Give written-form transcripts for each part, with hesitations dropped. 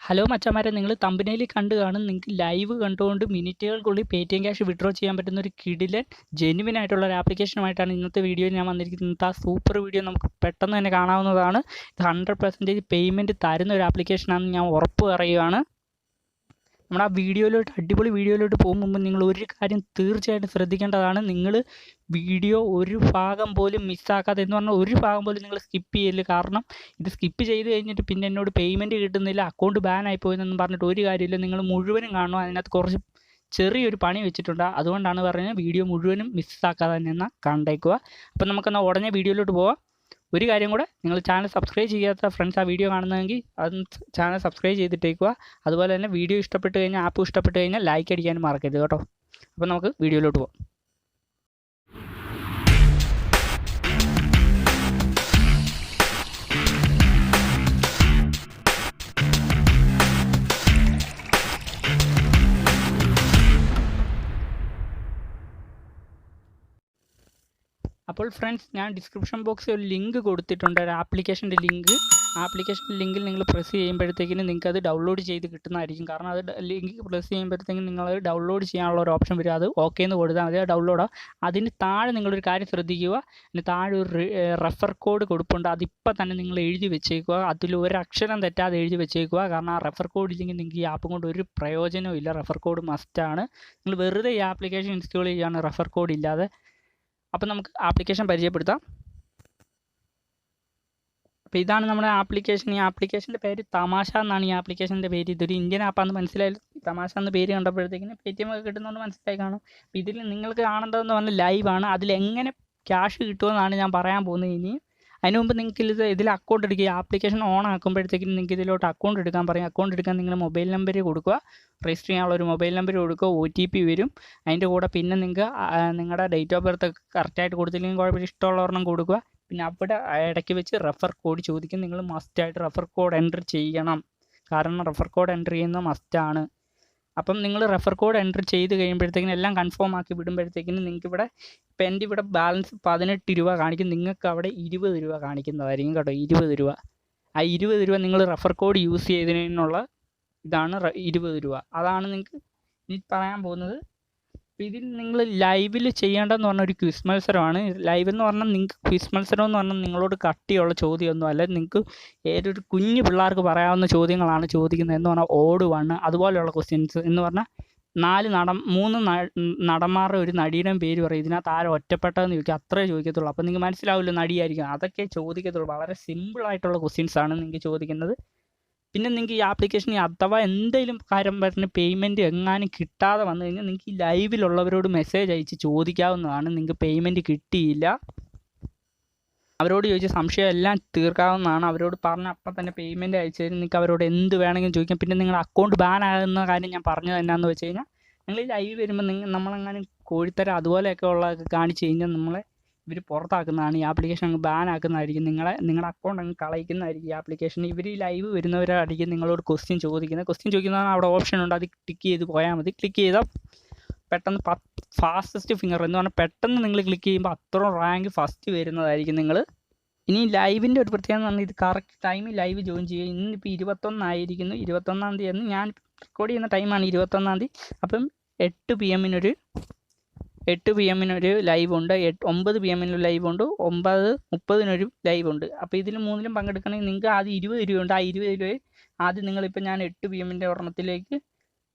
Hello മച്ചാമാരെ, നിങ്ങൾ തമ്പനയിൽ കണ്ടു കാണും. നിങ്ങൾക്ക് ലൈവ് കണ്ടുകൊണ്ട് മിനിറ്റുകൾക്കുള്ളിൽ പേടിഎം ക്യാഷ് വിഡ്രോ ചെയ്യാൻ പറ്റുന്ന ഒരു കിടിലൻ ജെന്യുവിൻ ആയിട്ടുള്ള ഒരു ആപ്ലിക്കേഷനുമായിട്ടാണ് ഇന്നത്തെ വീഡിയോയിൽ ഞാൻ വന്നിരിക്കുന്നത്. ഇന്നത്തെ ആ സൂപ്പർ വീഡിയോ നമുക്ക് പെട്ടെന്ന് തന്നെ കാണാവുന്നതാണ്. ഇത് 100% പേയ്മെൻറ്റ് തരുന്ന ഒരു ആപ്ലിക്കേഷനാണെന്ന് ഞാൻ ഉറപ്പ് പറയുകയാണ്. നമ്മുടെ ആ അടിപൊളി വീഡിയോയിലോട്ട് പോകും മുമ്പ് നിങ്ങൾ ഒരു കാര്യം തീർച്ചയായിട്ടും ശ്രദ്ധിക്കേണ്ടതാണ്. നിങ്ങൾ വീഡിയോ ഒരു ഭാഗം പോലും മിസ്സാക്കാതെ, എന്ന് പറഞ്ഞാൽ ഒരു ഭാഗം പോലും നിങ്ങൾ സ്കിപ്പ് ചെയ്യല്. കാരണം ഇത് സ്കിപ്പ് ചെയ്ത് കഴിഞ്ഞിട്ട് പിന്നെ എന്നോട് പേയ്മെൻറ്റ് കിട്ടുന്നില്ല, അക്കൗണ്ട് ബാൻ ആയിപ്പോയെന്നൊന്നും പറഞ്ഞിട്ട് ഒരു കാര്യമില്ല. നിങ്ങൾ മുഴുവനും കാണണം. അതിനകത്ത് കുറച്ച് ചെറിയൊരു പണി വെച്ചിട്ടുണ്ട്. അതുകൊണ്ടാണ് പറഞ്ഞത് വീഡിയോ മുഴുവനും മിസ്സാക്കാതെ തന്നെ കണ്ടേക്കുക. അപ്പം നമുക്കെന്നാൽ ഉടനെ വീഡിയോയിലോട്ട് പോവാം. ഒരു കാര്യം കൂടെ, നിങ്ങൾ ചാനൽ സബ്സ്ക്രൈബ് ചെയ്യാത്ത ഫ്രണ്ട്സ് ആ വീഡിയോ കാണുന്നതെങ്കിൽ അത് ചാനൽ സബ്സ്ക്രൈബ് ചെയ്തിട്ടേക്കുക. അതുപോലെ തന്നെ വീഡിയോ ഇഷ്ടപ്പെട്ട് കഴിഞ്ഞാൽ, ആപ്പ് ഇഷ്ടപ്പെട്ട് കഴിഞ്ഞാൽ ലൈക്ക് അടിക്കാനും മറക്കരുത് കേട്ടോ. അപ്പോൾ നമുക്ക് വീഡിയോയിലോട്ട് പോകാം. അപ്പോൾ ഫ്രണ്ട്സ്, ഞാൻ ഡിസ്ക്രിപ്ഷൻ ബോക്സിൽ ഒരു ലിങ്ക് കൊടുത്തിട്ടുണ്ട്, ഒരു ആപ്ലിക്കേഷൻ്റെ ലിങ്ക്. ആപ്ലിക്കേഷൻ ലിങ്കിൽ നിങ്ങൾ പ്രസ് ചെയ്യുമ്പോഴത്തേക്കിന് നിങ്ങൾക്ക് അത് ഡൗൺലോഡ് ചെയ്ത് കിട്ടുന്നതായിരിക്കും. കാരണം അത് ലിങ്ക് പ്രസ് ചെയ്യുമ്പോഴത്തേക്കും നിങ്ങളത് ഡൗൺലോഡ് ചെയ്യാനുള്ള ഒരു ഓപ്ഷൻ വരും. അത് ഓക്കെ എന്ന് കൊടുത്താൽ മതി, അത് ഡൗൺലോഡാണ്. അതിന് താഴെ നിങ്ങളൊരു കാര്യം ശ്രദ്ധിക്കുക. അതിന് താഴെ ഒരു റെഫർ കോഡ് കൊടുപ്പുണ്ട്. അതിപ്പോൾ തന്നെ നിങ്ങൾ എഴുതി വെച്ചേക്കുക. അതിൽ ഒരു അക്ഷരം തെറ്റാതെ എഴുതി വെച്ചേക്കുക. കാരണം ആ റെഫർ കോഡ് ഇല്ലെങ്കിൽ നിങ്ങൾക്ക് ഈ ആപ്പ് കൊണ്ട് ഒരു പ്രയോജനവും ഇല്ല. റെഫർ കോഡ് മസ്റ്റാണ്. നിങ്ങൾ വെറുതെ ഈ ആപ്ലിക്കേഷൻ ഇൻസ്റ്റാൾ ചെയ്യുകയാണ് റെഫർ കോഡ് ഇല്ലാതെ. അപ്പം നമുക്ക് ആപ്ലിക്കേഷൻ പരിചയപ്പെടുത്താം. അപ്പോൾ ഇതാണ് നമ്മുടെ ആപ്ലിക്കേഷൻ. ഈ ആപ്ലിക്കേഷൻ്റെ പേര് തമാശ എന്നാണ്. ഈ ആപ്ലിക്കേഷൻ്റെ പേര്. ഇതൊരു ഇന്ത്യൻ ആപ്പാണെന്ന് മനസ്സിലായാലും തമാശ എന്ന പേര് കണ്ടപ്പോഴത്തേക്കിന് പേടിഎം ഒക്കെ കിട്ടുന്നതുകൊണ്ട് മനസ്സിലായി കാണും. അപ്പോൾ ഇതിൽ നിങ്ങൾക്ക് കാണേണ്ടതെന്ന് പറഞ്ഞാൽ ലൈവാണ്. അതിലെങ്ങനെ ക്യാഷ് കിട്ടുമെന്നാണ് ഞാൻ പറയാൻ പോകുന്നത്. ഇനി അതിന് മുമ്പ് നിങ്ങൾക്ക് ഇതിൽ അക്കൗണ്ട് എടുക്കുക. ഈ ആപ്ലിക്കേഷൻ ഓൺ ആക്കുമ്പോഴത്തേക്കും നിങ്ങൾക്ക് ഇതിലോട്ട് അക്കൗണ്ട് എടുക്കാൻ പറയും. അക്കൗണ്ട് എടുക്കാൻ നിങ്ങൾ മൊബൈൽ നമ്പർ കൊടുക്കുക. രജിസ്റ്റർ ചെയ്യാനുള്ള ഒരു മൊബൈൽ നമ്പർ കൊടുക്കുക. OTP വരും. അതിൻ്റെ കൂടെ പിന്നെ നിങ്ങൾക്ക് നിങ്ങളുടെ ഡേറ്റ് ഓഫ് ബർത്ത് കറക്റ്റായിട്ട് കൊടുത്തില്ലെങ്കിൽ കുഴപ്പമില്ല, ഇഷ്ടമുള്ള ഒരെണ്ണം കൊടുക്കുക. പിന്നെ അവിടെ ഇടയ്ക്ക് വെച്ച് റെഫർ കോഡ് ചോദിക്കും. നിങ്ങൾ മസ്റ്റായിട്ട് റെഫർ കോഡ് എൻ്റർ ചെയ്യണം. കാരണം റെഫർ കോഡ് എൻ്റർ ചെയ്യുന്നത് മസ്റ്റാണ്. അപ്പം നിങ്ങൾ റെഫർ കോഡ് എൻ്റർ ചെയ്ത് കഴിയുമ്പോഴത്തേക്കിനും എല്ലാം കൺഫേം ആക്കി വിടുമ്പോഴത്തേക്കിനും നിങ്ങൾക്ക് ഇവിടെ, ഇപ്പം എൻ്റെ ഇവിടെ ബാലൻസ് 18 രൂപ കാണിക്കും. നിങ്ങൾക്ക് അവിടെ 20 രൂപ കാണിക്കുന്നതായിരിക്കും കേട്ടോ. 20 രൂപ. ആ 20 രൂപ നിങ്ങൾ റെഫർ കോഡ് യൂസ് ചെയ്തതിനുള്ള ഇതാണ് 20 രൂപ. അതാണ് നിങ്ങൾക്ക് ഇനി പറയാൻ പോകുന്നത്. ഇതിൽ നിങ്ങൾ ലൈവിൽ ചെയ്യേണ്ടതെന്ന് പറഞ്ഞാൽ ഒരു ക്വിസ് മത്സരമാണ്. ലൈവ് എന്ന് പറഞ്ഞാൽ നിങ്ങൾക്ക് ക്വിസ് മത്സരം എന്ന് പറഞ്ഞാൽ നിങ്ങളോട് കട്ടിയുള്ള ചോദ്യമൊന്നും അല്ല. നിങ്ങൾക്ക് ഏതൊരു കുഞ്ഞു പിള്ളേർക്ക് പറയാവുന്ന ചോദ്യങ്ങളാണ് ചോദിക്കുന്നത്. എന്ന് പറഞ്ഞാൽ ഓട് 1 അതുപോലെയുള്ള ക്വസ്റ്റ്യൻസ്. എന്ന് പറഞ്ഞാൽ 3 നടന്മാരുടെ ഒരു നടിയുടെയും പേര് പറയും. ഇതിനകത്ത് ആരും ഒറ്റപ്പെട്ടതെന്ന് ചോദിക്കുക, അത്രേ ചോദിക്കത്തുള്ളൂ. അപ്പോൾ നിങ്ങൾക്ക് മനസ്സിലാവില്ല നടിയായിരിക്കും. അതൊക്കെ ചോദിക്കത്തുള്ളൂ. വളരെ സിമ്പിളായിട്ടുള്ള ക്വസ്റ്റ്യൻസാണ് നിങ്ങൾക്ക് ചോദിക്കുന്നത്. പിന്നെ നിങ്ങൾക്ക് ഈ ആപ്ലിക്കേഷൻ അഥവാ എന്തെങ്കിലും കാര്യം പറഞ്ഞ് പേയ്മെൻറ്റ് എങ്ങാനും കിട്ടാതെ വന്നു കഴിഞ്ഞാൽ നിങ്ങൾക്ക് ഈ ലൈവിലുള്ളവരോട് മെസ്സേജ് അയച്ച് ചോദിക്കാവുന്നതാണ്. നിങ്ങൾക്ക് പേയ്മെൻറ്റ് കിട്ടിയില്ല, അവരോട് ചോദിച്ച സംശയം എല്ലാം തീർക്കാവുന്നതാണ്. അവരോട് പറഞ്ഞ അപ്പം തന്നെ പേയ്മെൻറ്റ് അയച്ചു തരും. നിങ്ങൾക്ക് അവരോട് എന്ത് വേണമെങ്കിലും ചോദിക്കാം. പിന്നെ നിങ്ങളുടെ അക്കൗണ്ട് ബാൻ ആകുന്ന കാര്യം ഞാൻ പറഞ്ഞത് എന്നാന്ന് വെച്ച് കഴിഞ്ഞാൽ, നിങ്ങൾ ഈ ലൈവ് വരുമ്പോൾ നമ്മളെങ്ങാനും കോഴിത്തരം അതുപോലെയൊക്കെ ഉള്ളതൊക്കെ കാണിച്ച് കഴിഞ്ഞാൽ നമ്മളെ ഇവർ പുറത്താക്കുന്നതാണ്. ഈ ആപ്ലിക്കേഷൻ ബാൻ ആക്കുന്നതായിരിക്കും. നിങ്ങളുടെ അക്കൗണ്ട് അങ്ങ് കളയിക്കുന്നതായിരിക്കും ഈ ആപ്ലിക്കേഷൻ. ഇവർ ഈ ലൈവ് വരുന്നവരായിരിക്കും നിങ്ങളോട് ക്വസ്റ്റ്യൻ ചോദിക്കുന്നതാണ്. അവിടെ ഓപ്ഷൻ ഉണ്ട്, അത് ക്ലിക്ക് ചെയ്ത് പോയാൽ മതി. ക്ലിക്ക് ചെയ്താൽ പെട്ടെന്ന് ഫാസ്റ്റസ്റ്റ് ഫിംഗർ എന്ന് പറഞ്ഞാൽ പെട്ടെന്ന് നിങ്ങൾ ക്ലിക്ക് ചെയ്യുമ്പോൾ അത്ര റാങ്ക് ഫസ്റ്റ് വരുന്നതായിരിക്കും നിങ്ങൾ. ഇനി ലൈവിൻ്റെ ഒരു പ്രത്യേകത എന്ന് പറഞ്ഞാൽ ഇത് കറക്റ്റ് ടൈമിൽ ലൈവ് ജോയിൻ ചെയ്യുക. ഇന്നിപ്പോൾ 21 ആയിരിക്കുന്നു. 21-ാം തീയതി എന്ന് ഞാൻ റെക്കോർഡ് ചെയ്യുന്ന ടൈമാണ് 21-ാം തീയതി. അപ്പം 8 PM ലൈവ് ഉണ്ട്, 9 PM ലൈവ് ഉണ്ട്, 9:30 ലൈവ് ഉണ്ട്. അപ്പോൾ ഇതിൽ മൂന്നിലും പങ്കെടുക്കണമെങ്കിൽ നിങ്ങൾക്ക് ആദ്യം 20 രൂപയുണ്ട്. ആ 20 രൂപ ആദ്യം നിങ്ങളിപ്പോൾ ഞാൻ 8 PM ഒരെണ്ണത്തിലേക്ക്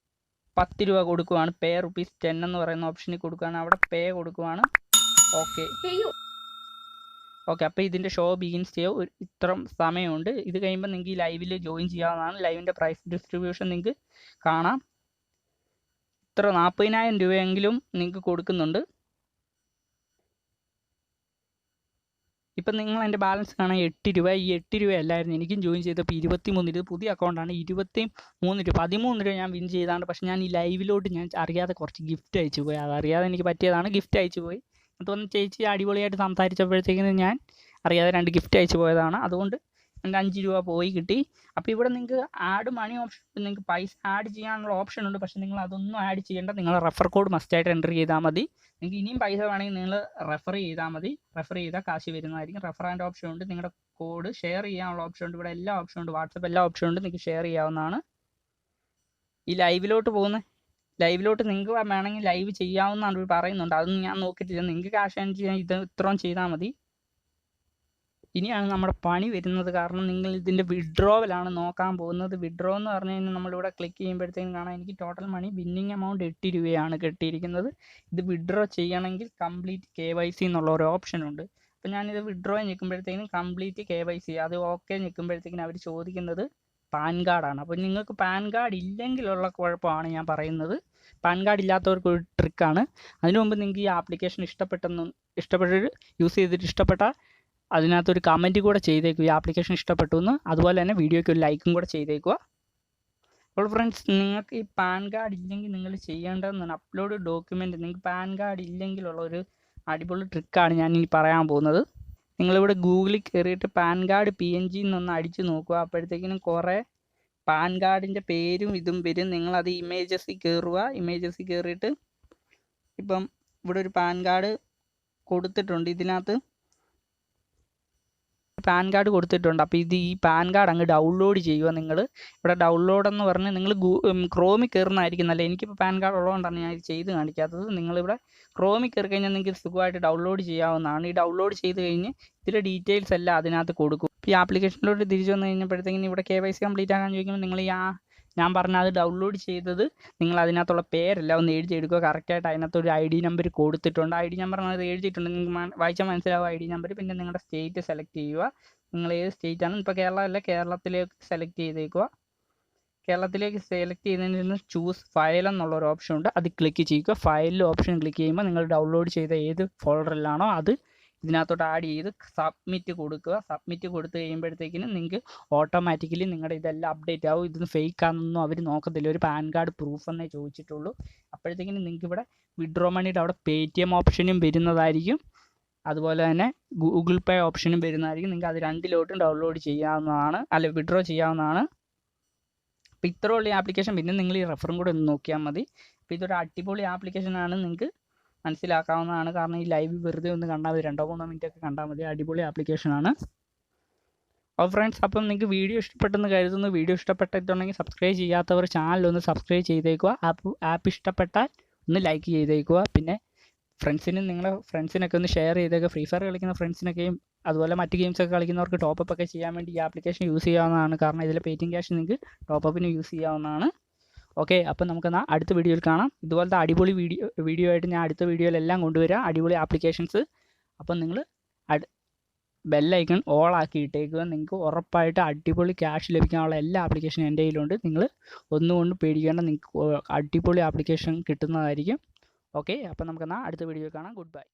10 രൂപ കൊടുക്കുവാണ്. പേ ₹10 എന്ന് പറയുന്ന ഓപ്ഷനിൽ കൊടുക്കുകയാണ്. അവിടെ പേ കൊടുക്കുവാണ്. ഓക്കെ. അപ്പോൾ ഇതിൻ്റെ ഷോ ബിഗിൻസ് ചെയ്യുക. ഇത്ര സമയമുണ്ട്. ഇത് കഴിയുമ്പോൾ നിങ്ങൾക്ക് ഈ ലൈവിൽ ജോയിൻ ചെയ്യാവുന്നതാണ്. ലൈവിൻ്റെ പ്രൈസ് ഡിസ്ട്രിബ്യൂഷൻ നിങ്ങൾക്ക് കാണാം. ഇത്ര 40,000 രൂപയെങ്കിലും നിങ്ങൾക്ക് കൊടുക്കുന്നുണ്ട്. ഇപ്പം നിങ്ങൾ എൻ്റെ ബാലൻസ് കാണാൻ 8 രൂപ. ഈ 8 രൂപയല്ലായിരുന്നു എനിക്കും ജോയിൻ ചെയ്തപ്പോൾ 23 രൂപ. പുതിയ അക്കൗണ്ടാണ്. 23 രൂപ 13 രൂപ ഞാൻ വിൻ ചെയ്താണ്. പക്ഷേ ഞാൻ ഈ ലൈവിലോട്ട് ഞാൻ അറിയാതെ കുറച്ച് ഗിഫ്റ്റ് അയച്ചു പോയി. അതറിയാതെ എനിക്ക് പറ്റിയതാണ്, ഗിഫ്റ്റ് അയച്ചു പോയി. അതൊന്ന് ചേച്ചി അടിപൊളിയായിട്ട് സംസാരിച്ചപ്പോഴത്തേക്കിനും ഞാൻ അറിയാതെ 2 ഗിഫ്റ്റ് അയച്ചു പോയതാണ്. അതുകൊണ്ട് എൻ്റെ 5 രൂപ പോയി കിട്ടി. അപ്പോൾ ഇവിടെ നിങ്ങൾക്ക് ആഡ് മണി ഓപ്ഷൻ, നിങ്ങൾക്ക് പൈസ ആഡ് ചെയ്യാനുള്ള ഓപ്ഷൻ ഉണ്ട്. പക്ഷേ നിങ്ങൾ അതൊന്നും ആഡ് ചെയ്യേണ്ട. നിങ്ങൾ റെഫർ കോഡ് മസ്റ്റായിട്ട് എൻ്റർ ചെയ്താൽ മതി. നിങ്ങൾക്ക് ഇനിയും പൈസ വേണമെങ്കിൽ നിങ്ങൾ റെഫർ ചെയ്താൽ മതി. റെഫർ ചെയ്താൽ കാശ് വരുന്നതായിരിക്കും. റെഫറാൻ്റെ ഓപ്ഷൻ ഉണ്ട്. നിങ്ങളുടെ കോഡ് ഷെയർ ചെയ്യാനുള്ള ഓപ്ഷൻ ഉണ്ട്. ഇവിടെ എല്ലാ ഓപ്ഷൻ ഉണ്ട്. വാട്സപ്പ് എല്ലാ ഓപ്ഷൻ ഉണ്ട്. നിങ്ങൾക്ക് ഷെയർ ചെയ്യാവുന്നതാണ്. ഈ ലൈവിലോട്ട് നിങ്ങൾക്ക് വേണമെങ്കിൽ ലൈവ് ചെയ്യാവുന്നതാണ് ഇവർ പറയുന്നുണ്ട്. അതൊന്നും ഞാൻ നോക്കിയിട്ടില്ല. നിങ്ങൾക്ക് ക്യാഷ് ഏൺ ചെയ്യാൻ ഇത് ഇത്രയും ചെയ്താൽ മതി. ഇനിയാണ് നമ്മുടെ പണി വരുന്നത്. കാരണം നിങ്ങൾ ഇതിൻ്റെ വിഡ്രോവലാണ് നോക്കാൻ പോകുന്നത്. വിഡ്രോ എന്ന് പറഞ്ഞു കഴിഞ്ഞാൽ നമ്മളിവിടെ ക്ലിക്ക് ചെയ്യുമ്പോഴത്തേക്കും കാണാം എനിക്ക് ടോട്ടൽ മണി വിന്നിങ് എമൗണ്ട് 8 രൂപയാണ് കിട്ടിയിരിക്കുന്നത്. ഇത് വിഡ്രോ ചെയ്യണമെങ്കിൽ കംപ്ലീറ്റ് KYC എന്നുള്ള ഒരു ഓപ്ഷൻ ഉണ്ട്. അപ്പോൾ ഞാനിത് വിഡ്രോ ഞെക്കുമ്പോഴത്തേക്കും കംപ്ലീറ്റ് KYC അത് ഓക്കെ ഞെക്കുമ്പോഴത്തേക്കും അവർ ചോദിക്കുന്നത് പാൻ കാർഡാണ്. അപ്പോൾ നിങ്ങൾക്ക് പാൻ കാർഡ് ഇല്ലെങ്കിലുള്ള കുഴപ്പമാണ് ഞാൻ പറയുന്നത്. പാൻ കാർഡ് ഇല്ലാത്തവർക്ക് ഒരു ട്രിക്കാണ്. അതിനു മുമ്പ് നിങ്ങൾക്ക് ഈ ആപ്ലിക്കേഷൻ ഇഷ്ടപ്പെട്ടിട്ട് യൂസ് ചെയ്തിട്ട് ഇഷ്ടപ്പെട്ടാൽ അതിനകത്തൊരു കമൻറ്റ് കൂടെ ചെയ്തേക്കുക ഈ ആപ്ലിക്കേഷൻ ഇഷ്ടപ്പെട്ടു എന്ന്. അതുപോലെ തന്നെ വീഡിയോയ്ക്ക് ഒരു ലൈക്കും കൂടെ ചെയ്തേക്കുക. അപ്പോൾ ഫ്രണ്ട്സ്, നിങ്ങൾക്ക് ഈ പാൻ കാർഡ് ഇല്ലെങ്കിൽ നിങ്ങൾ ചെയ്യേണ്ടതെന്നാണ് അപ്ലോഡ് ഡോക്യുമെൻറ്റ്. നിങ്ങൾക്ക് പാൻ കാർഡ് ഇല്ലെങ്കിലുള്ള ഒരു അടിപൊളി ട്രിക്കാണ് ഞാൻ ഇനി പറയാൻ പോകുന്നത്. നിങ്ങളിവിടെ ഗൂഗിളിൽ കയറിയിട്ട് പാൻ കാർഡ് PNG എന്നൊന്ന് അടിച്ച് നോക്കുക. അപ്പോഴത്തേക്കിനും കുറേ പാൻ കാർഡിൻ്റെ പേരും ഇതും വരും. നിങ്ങളത് ഇമേജസിൽ കയറുക. ഇമേജസിൽ കയറിയിട്ട് ഇപ്പം ഇവിടെ ഒരു പാൻ കാർഡ് കൊടുത്തിട്ടുണ്ട്. ഇതിനകത്ത് പാൻ കാർഡ് കൊടുത്തിട്ടുണ്ട്. അപ്പോൾ ഈ പാൻ കാർഡ് അങ്ങ് ഡൗൺലോഡ് ചെയ്യുക. നിങ്ങൾ ഇവിടെ ഡൗൺലോഡ് എന്ന് പറഞ്ഞ് നിങ്ങൾ ക്രോമിൽ കയറുന്നതായിരിക്കും നല്ലത്. എനിക്കിപ്പോൾ പാൻ കാർഡ് ഉള്ളതുകൊണ്ടാണ് ഞാൻ ഇത് ചെയ്ത് കാണിക്കാത്തത്. നിങ്ങളിവിടെ ക്രോമിൽ കയറി കഴിഞ്ഞാൽ നിങ്ങൾക്ക് സുഖമായിട്ട് ഡൗൺലോഡ് ചെയ്യാവുന്നതാണ്. ഈ ഡൗൺലോഡ് ചെയ്ത് കഴിഞ്ഞ് ഇതിലെ ഡീറ്റെയിൽസ് എല്ലാം അതിനകത്ത് കൊടുക്കും. ഇപ്പോൾ ഈ ആപ്ലിക്കേഷനിലോട്ട് തിരിച്ചു വന്നു കഴിഞ്ഞപ്പോഴത്തേക്കും ഇവിടെ KYC കംപ്ലീറ്റ് ആക്കാൻ ചോദിക്കുമ്പോൾ നിങ്ങൾ ഞാൻ പറഞ്ഞ അത് ഡൗൺലോഡ് ചെയ്തത് നിങ്ങൾ അതിനകത്തുള്ള പേരെല്ലാം ഒന്ന് എഴുതിയെടുക്കുക. കറക്റ്റായിട്ട് അതിനകത്തൊരു ID നമ്പർ കൊടുത്തിട്ടുണ്ട്. ID നമ്പർ അത് എഴുതിയിട്ടുണ്ട്. നിങ്ങൾക്ക് വായിച്ചാൽ മനസ്സിലാവും ID നമ്പർ. പിന്നെ നിങ്ങളുടെ സ്റ്റേറ്റ് സെലക്ട് ചെയ്യുക. നിങ്ങൾ ഏത് സ്റ്റേറ്റാണ്. ഇപ്പോൾ കേരളമല്ല, കേരളത്തിലേക്ക് സെലക്ട് ചെയ്തേക്കുക. കേരളത്തിലേക്ക് സെലക്ട് ചെയ്തതിന് ശേഷം ചൂസ് ഫയൽ എന്നുള്ളൊരു ഓപ്ഷൻ ഉണ്ട്. അത് ക്ലിക്ക് ചെയ്യുക. ഫയലിൽ ഓപ്ഷൻ ക്ലിക്ക് ചെയ്യുമ്പോൾ നിങ്ങൾ ഡൗൺലോഡ് ചെയ്ത ഏത് ഫോൾഡറിലാണോ അത് ഇതിനകത്തോട്ട് ആഡ് ചെയ്ത് സബ്മിറ്റ് കൊടുക്കുക. സബ്മിറ്റ് കൊടുത്തു കഴിയുമ്പോഴത്തേക്കിനും നിങ്ങൾക്ക് ഓട്ടോമാറ്റിക്കലി നിങ്ങളുടെ ഇതെല്ലാം അപ്ഡേറ്റ് ആവും. ഇതൊന്നും ഫേക്ക് ആണെന്നൊന്നും അവർ നോക്കത്തില്ല. ഒരു പാൻ കാർഡ് പ്രൂഫ് എന്നേ ചോദിച്ചിട്ടുള്ളൂ. അപ്പോഴത്തേക്കിനും നിങ്ങൾക്ക് ഇവിടെ വിഡ്രോ മണിയുടെ അവിടെ paytm ഓപ്ഷനും വരുന്നതായിരിക്കും. അതുപോലെ തന്നെ ഗൂഗിൾ പേ ഓപ്ഷനും വരുന്നതായിരിക്കും. നിങ്ങൾക്ക് അത് രണ്ടിലോട്ടും ഡൗൺലോഡ് ചെയ്യാവുന്നതാണ്, വിഡ്രോ ചെയ്യാവുന്നതാണ്. അപ്പോൾ ഇത്രയുള്ള ഈ ആപ്ലിക്കേഷൻ. പിന്നെ നിങ്ങൾ ഈ റെഫറും കൂടെ ഒന്ന് നോക്കിയാൽ മതി. അപ്പോൾ ഇതൊരു അടിപൊളി ആപ്ലിക്കേഷനാണ്. നിങ്ങൾക്ക് മനസ്സിലാക്കാവുന്നതാണ്. കാരണം ഈ ലൈവ് വെറുതെ ഒന്ന് കണ്ടാൽ മതി, 2-3 മിനിറ്റ് ഒക്കെ കണ്ടാൽ മതി. അടിപൊളി ആപ്ലിക്കേഷനാണ്. അപ്പോൾ ഫ്രണ്ട്സ്, അപ്പം നിങ്ങൾക്ക് വീഡിയോ ഇഷ്ടപ്പെട്ടെന്ന് കരുതുന്നു. വീഡിയോ ഇഷ്ടപ്പെട്ടിട്ടുണ്ടെങ്കിൽ സബ്സ്ക്രൈബ് ചെയ്യാത്തവർ ചാനലൊന്ന് സബ്സ്ക്രൈബ് ചെയ്തേക്കുക. ആപ്പ് ഇഷ്ടപ്പെട്ടാൽ ഒന്ന് ലൈക്ക് ചെയ്തേക്കുക. പിന്നെ നിങ്ങളുടെ ഫ്രണ്ട്സിനൊക്കെ ഒന്ന് ഷെയർ ചെയ്തേക്കുക. ഫ്രീ ഫയർ കളിക്കുന്ന ഫ്രണ്ട്സിനൊക്കെയും അതുപോലെ മറ്റ് ഗെയിംസൊക്കെ കളിക്കുന്നവർക്ക് ടോപ്പ് ഒക്കെ ചെയ്യാൻ വേണ്ടി ഈ ആപ്ലിക്കേഷൻ യൂസ് ചെയ്യാവുന്നതാണ്. കാരണം ഇതിലെ പേയ്റ്റിംഗ് ക്യാഷ് നിങ്ങൾക്ക് ടോപ്പപ്പിന് യൂസ് ചെയ്യാവുന്നതാണ്. ഓക്കെ, അപ്പം നമുക്കെന്നാൽ അടുത്ത വീഡിയോയിൽ കാണാം. ഇതുപോലത്തെ അടിപൊളി വീഡിയോ ആയിട്ട് ഞാൻ അടുത്ത വീഡിയോയിലെല്ലാം കൊണ്ടുവരാം. അടിപൊളി ആപ്ലിക്കേഷൻസ്. അപ്പം നിങ്ങൾ ബെല്ലൈക്കൺ ഓൾ ആക്കി ഇട്ടേക്കുക. നിങ്ങൾക്ക് ഉറപ്പായിട്ട് അടിപൊളി ക്യാഷ് ലഭിക്കാനുള്ള എല്ലാ ആപ്ലിക്കേഷനും എൻ്റെ കയ്യിലുണ്ട്. നിങ്ങൾ ഒന്നുകൊണ്ടും പേടിക്കേണ്ട, നിങ്ങൾക്ക് അടിപൊളി ആപ്ലിക്കേഷൻ കിട്ടുന്നതായിരിക്കും. ഓക്കെ, അപ്പം നമുക്കെന്നാൽ അടുത്ത വീഡിയോയിൽ കാണാം. Good bye.